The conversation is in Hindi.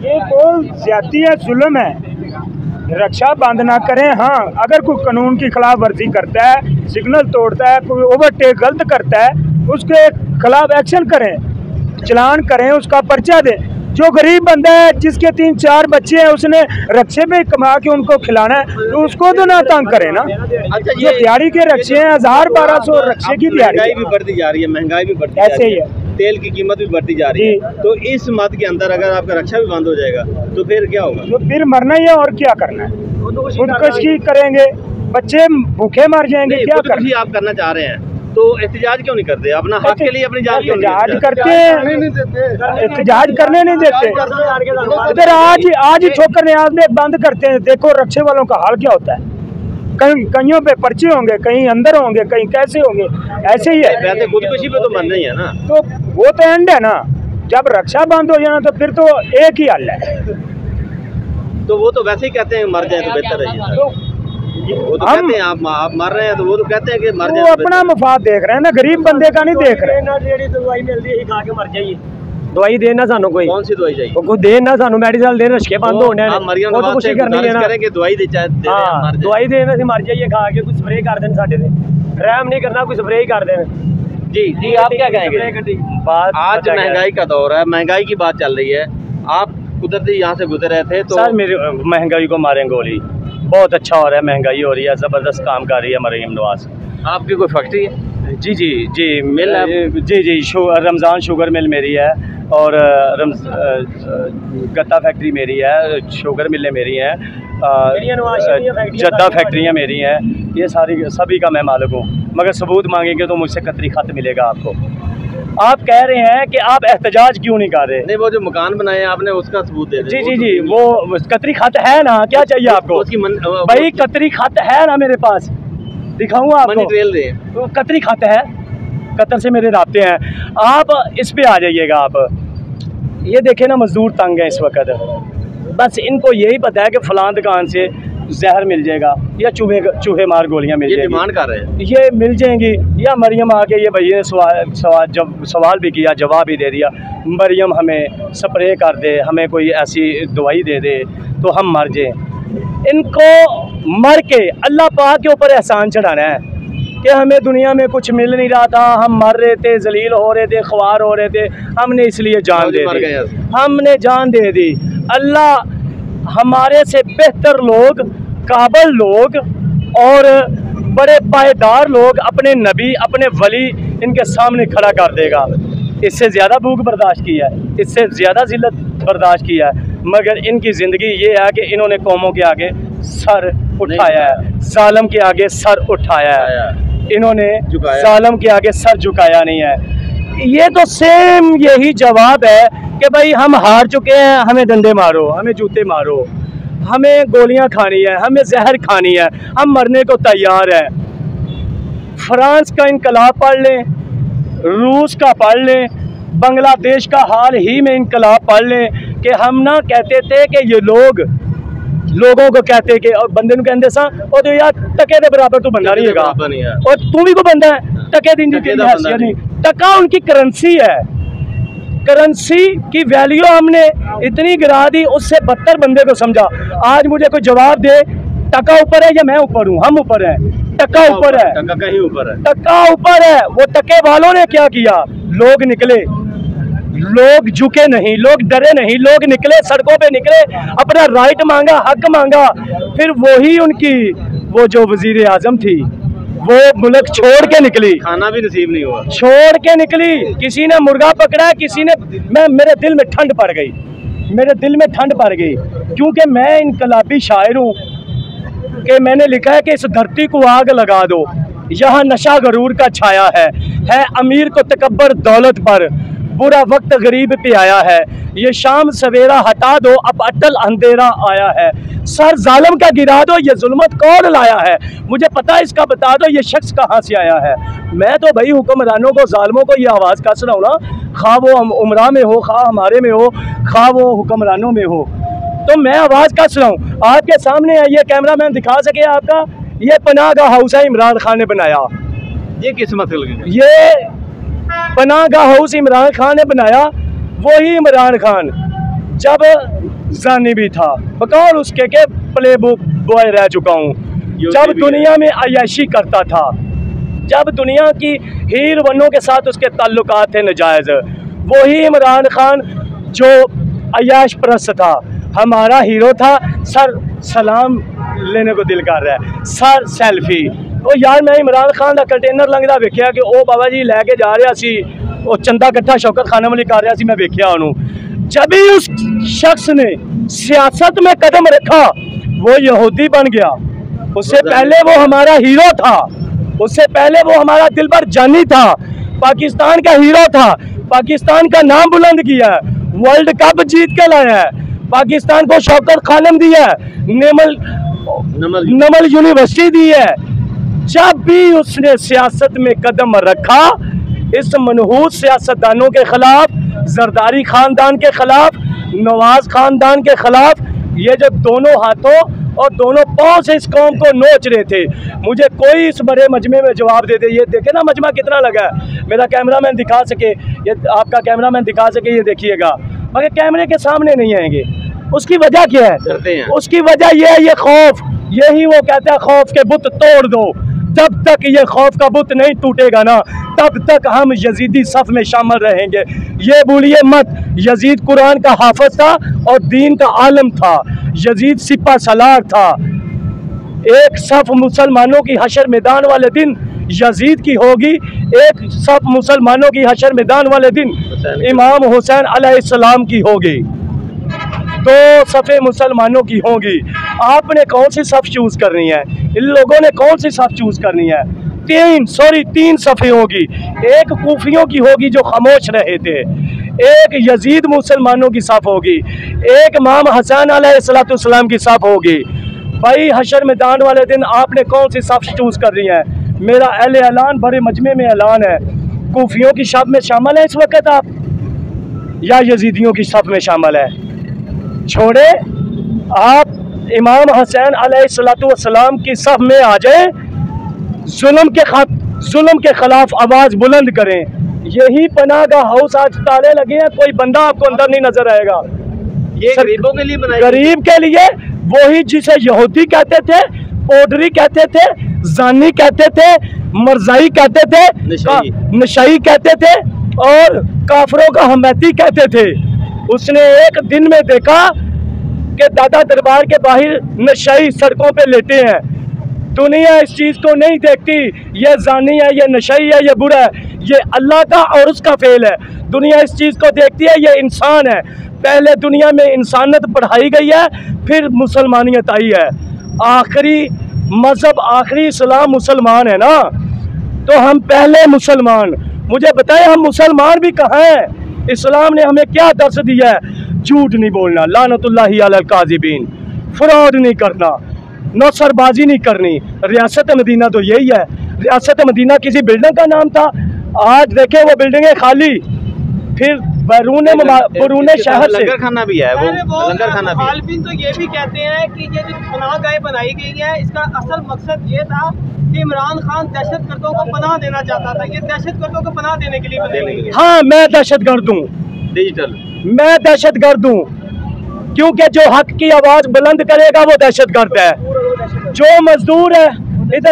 ये बहुत ज्यादती है, जुल्म है। रक्षा बंद ना करें। हाँ, अगर कोई कानून की खिलाफ वर्जी करता है, सिग्नल तोड़ता है, कोई ओवरटेक गलत करता है, उसके खिलाफ एक्शन करें, चलान करें, उसका पर्चा दें। जो गरीब बंदा है जिसके 3-4 बच्चे हैं, उसने रक्षे में कमा के उनको खिलाना है, तो उसको तो ना तंग करे ना। अच्छा, ये दिहाड़ी के रक्षे हैं, 1000-1200 रक्षे की दिहाड़ी। महंगाई भी बढ़ती जा रही है, महंगाई भी बढ़ती ऐसे ही है, तेल की कीमत भी बढ़ती जा रही है। तो इस मद के अंदर अगर आपका रक्षा भी बंद हो जाएगा तो फिर क्या होगा? तो फिर मरना ही है, और क्या करना है। खुदकुशी करेंगे, बच्चे भूखे मर जाएंगे, क्या करना। आप करना चाह रहे हैं तो एहतजाज क्यों नहीं करते? अपना हक के लिए अपनी जान क्यों एहतजाज करते हैं, एहतजाज करने नहीं देते। इधर आज ही ठोकर ने बंद करते हैं। देखो रक्षे वालों का हाल क्या होता है, कहीं पे पर्चे होंगे, कहीं अंदर होंगे, कहीं कैसे होंगे, ऐसे ही है। वैसे खुदकुशी पे तो मरना ही है ना, तो वो तो एंड है ना। जब रक्षा बंद हो जाना तो फिर तो एक ही हल है। तो वो तो वैसे ही कहते हैं मर जाए तो बेहतर है। तो वो तो कहते हैं आप मर रहे हैं, तो वो तो कहते हैं कि मर जाए। वो अपना मफाद देख रहे हैं ना, गरीब बंदे का नहीं देख रहे। दवाई मिलती है, खा के मर जाइए। दवाई देना सानू कोई, कौन सी दवाई चाहिए? कोई देना सानू मेडिकल देना, रश्के बंद होने हैं। वो तो कुछ करनी है ना, करेंगे दवाई दे चाहे दवाई देना सी मर जाइए खा के, कुछ स्प्रे कर देना साडे ते, रहम नहीं करना, कुछ स्प्रे ही कर देना। जी जी, आप क्या कहेंगे? आज महंगाई का दौर है, महंगाई की बात चल रही है, आप कुदरती यहाँ से गुजर रहे थे तो सर मेरी महंगाई को मारें गोली। बहुत अच्छा हो रहा है, महंगाई हो रही है, ज़बरदस्त काम कर रही है मरीम नवाज। आपकी कोई फैक्ट्री है? जी जी जी, मिल है? जी रमज़ान शुगर मिल मेरी है, और गत्ता फैक्ट्री मेरी है, शुगर मिलें मेरी हैं, जद्दा फैक्ट्रियाँ मेरी हैं। ये सारी सभी का मैं मालिक हूँ, मगर सबूत मांगेंगे तो मुझसे कतरी खत मिलेगा आपको। आप कह रहे हैं कि आप एहतजाज क्यों नहीं कर रहे? नहीं, वो जो मकान बनाए हैं आपने उसका सबूत दे जी जी जी, वो कतरी खत है ना, क्या चाहिए आपको? भाई कतरी खत है ना मेरे पास, दिखाऊँ आपको? तो कतरी खत है, कतर से मेरे राब्ते हैं। आप इस पे आ जाइएगा। आप ये देखें ना, मजदूर तंग है इस वक्त, बस इनको यही पता है कि फलां दुकान से जहर मिल जाएगा या चूहे मार गोलियां मिल जाएगी। डिमांड कर रहे हैं, ये मिल जाएंगी। या मरियम आके ये भैया ने सवाल भी किया, जवाब भी दे दिया, मरियम हमें स्प्रे कर दे, हमें कोई ऐसी दवाई दे दे तो हम मर जाएं। इनको मर के अल्लाह पाक के ऊपर एहसान चढ़ाना है कि हमें दुनिया में कुछ मिल नहीं रहा था, हम मर रहे थे, जलील हो रहे थे, ख्वार हो रहे थे, हमने इसलिए जान दे दी, हमने जान दे दी। अल्लाह हमारे से बेहतर लोग, काबिल लोग और बड़े पायदार लोग, अपने नबी, अपने वली इनके सामने खड़ा कर देगा। इससे ज़्यादा भूख बर्दाश्त की है, इससे ज़्यादा जिल्लत बर्दाश्त की है, मगर इनकी ज़िंदगी ये है कि इन्होंने कौमों के आगे सर उठाया है, जालिम के आगे सर उठाया है, इन्होंने जालिम के आगे सर झुकाया नहीं है। ये तो सेम यही जवाब है कि भाई हम हार चुके हैं, हमें डंडे मारो, हमें जूते मारो, हमें गोलियां खानी है, हमें जहर खानी है, हम मरने को तैयार हैं। फ्रांस का इनकलाब पढ़ लें, रूस का पढ़ लें, बांग्लादेश का हाल ही में इनकलाब पढ़ लें कि हम ना कहते थे कि ये लोगों को कहते कि और बंदे को कहते सा और तो यार टके दे बराबर तो बंदा नहीं है, और तू भी को बंदा है, टके दिन की हैसियत नहीं। टका उनकी करेंसी है, करेंसी की वैल्यू हमने इतनी गिरा दी, उससे बदतर बंदे को समझा। आज मुझे कोई जवाब दे, टका ऊपर है या मैं ऊपर हूँ? हम ऊपर हैं, टका ऊपर है, टका कहीं ऊपर है, टका ऊपर है। वो टके वालों ने क्या किया? लोग निकले, लोग झुके नहीं, लोग डरे नहीं, लोग निकले, सड़कों पे निकले, अपना राइट मांगा, हक मांगा। फिर वही उनकी वो जो वजीर आजम थी वो मुल्क छोड़ के निकली, खाना भी नसीब नहीं हुआ, छोड़ के निकली। किसी ने मुर्गा पकड़ा, किसी ने, मेरे दिल में ठंड पड़ गई, मेरे दिल में ठंड पड़ गई, क्योंकि मैं इनकलाबी शायर हूँ कि मैंने लिखा है कि इस धरती को आग लगा दो, यहाँ नशा गरूर का छाया है अमीर को तकब्बर दौलत पर, बुरा वक्त गरीब पे आया है, ये शाम सवेरा हटा दो, अब अटल अंधेरा आया है, सर जालिम का गिरा दो, ये जुल्मत कौन लाया है, मुझे पता इसका बता दो, ये शख्स कहाँ से आया है। मैं तो भाई हुक्मरानों को, जालिमों को ये आवाज़ कस रहा हूँ ना, खा वो उमरा में हो, खा हमारे में हो, खा वो हुक्मरानों में हो, तो मैं आवाज़ कस रहा हूँ। आपके सामने है, ये कैमरा मैन दिखा सके आपका, ये पनाह का हाउस है, इमरान खान ने बनाया। ये किस मसले? ये पनाह का हाउस इमरान खान ने बनाया, वही इमरान खान जब जानी भी था, बकौल उसके के प्ले बॉय रह चुका हूँ, जब दुनिया में अय्याशी करता था, जब दुनिया की हीर वनों के साथ उसके ताल्लुकात थे नजायज़, वही इमरान खान जो अय्याश परस्त था, हमारा हीरो था। सर सलाम लेने को दिल कर रहा है, सर सेल्फी। ओ यार मैं इमरान खान का कंटेनर लंघदा वेख्या कि ओ बाबा जी लैके जा रहा सी, वो चंदा कट्ठा शौकत खाना वाली कर रहा सी, मैं वेख्या उन्होंने। जब भी उस शख्स ने सियासत में कदम रखा वो यहूदी बन गया। उससे पहले वो हमारा हीरो था, उससे पहले वो हमारा दिलबर जानी था, पाकिस्तान का हीरो था, पाकिस्तान का नाम बुलंद किया है, वर्ल्ड कप जीत के लाया है, पाकिस्तान को शौकत खानम दिया है, नमल यूनिवर्सिटी दी है। जब भी उसने सियासत में कदम रखा, इस मनहूस सियासतदानों के खिलाफ, जरदारी खानदान के खिलाफ, नवाज खानदान के खिलाफ, ये जब दोनों हाथों और दोनों पाँव से इस कौम को नोच रहे थे, मुझे कोई इस बड़े मजमे में जवाब दे दे। ये देखे ना मजमा कितना लगा है, मेरा कैमरामैन दिखा सके, ये आपका कैमरामैन दिखा सके, ये देखिएगा, मगर कैमरे के सामने नहीं आएंगे। उसकी वजह क्या है? उसकी वजह यह है ये खौफ। यही वो कहता है खौफ के बुत तोड़ दो। जब तक ये खौफ का बुत नहीं टूटेगा ना, तब तक हम यजीदी सफ में शामिल रहेंगे। ये भूलिए मत, यजीद कुरान का हाफिज था और दीन का आलम था, यजीद सिपा सलार था। एक सफ मुसलमानों की हशर मैदान वाले दिन यजीद की होगी, एक सफ मुसलमानों की हशर मैदान वाले दिन इमाम हुसैन अलैहिस्सलाम की होगी, दो सफ़े मुसलमानों की होगी। आपने कौन सी सफ़ चूज़ करनी है? इन लोगों ने कौन सी सफ़ चूज़ करनी है? तीन सफ़े होगी। एक कूफियों की होगी जो खामोश रहे थे, एक यजीद मुसलमानों की सफ़ होगी, एक इमाम हसन अलैहिस्सलाम की सफ़ होगी। भाई हशर मैदान वाले दिन आपने कौन सी सफ़ चूज़ करनी है? मेरा अहले ऐलान बड़े मजमे में ऐलान है, कूफियों की सफ़ में शामिल है इस वक्त आप, या यजीदियों की सफ़ में शामिल है? छोड़े, आप इमाम हसैन अलैहिस्सलाम की सफ़ में आ जाए, जुल्म के खिलाफ आवाज़ बुलंद करें। यही पनाह का हाउस आज ताले लगे हैं, कोई बंदा आपको अंदर नहीं नजर आएगा। ये गरीबों के लिए बनाया, गरीब के लिए, वही जिसे यहूदी कहते थे, पोडरी कहते थे, जानी कहते थे, मरजाई कहते थे, नशाई कहते थे और काफरों का हमैती कहते थे। उसने एक दिन में देखा कि दादा दरबार के बाहर नशाई सड़कों पे लेटे हैं। दुनिया इस चीज़ को नहीं देखती, ये जानी है, ये नशाई है, ये बुरा है, ये अल्लाह का और उसका फेल है। दुनिया इस चीज़ को देखती है, ये इंसान है। पहले दुनिया में इंसानियत पढ़ाई गई है, फिर मुसलमानियत आई है। आखिरी मज़हब, आखिरी इस्लाम मुसलमान है ना, तो हम पहले मुसलमान। मुझे बताएं हम मुसलमान भी कहाँ हैं? इस्लाम ने हमें क्या दर्स दिया है? झूठ नहीं बोलना, लानतुल्लाहि अलल काज़िबीन, फ्रॉड नहीं करना, नौसरबाजी नहीं करनी। रियासत मदीना तो यही है। रियासत मदीना किसी बिल्डिंग का नाम था, आज देखे वो बिल्डिंगें खाली। फिर बैरून शहर से लंगर खाना भी है, वो लंगर खाना भी। मुखालिफिन तो ये भी कहते हैं कि ये जो पनाहगाहें बनाई गई है, इसका असल मकसद ये था कि इमरान खान दहशतगर्दों को पनाह देना चाहता था। ये दहशतगर्दों को पनाह देने के लिए बनाई गई है। हाँ, मैं दहशतगर्द हूँ, डिजिटल मैं दहशतगर्द हूँ, क्योंकि जो हक की आवाज़ बुलंद करेगा वो दहशतगर्द है। जो मजदूर है इधर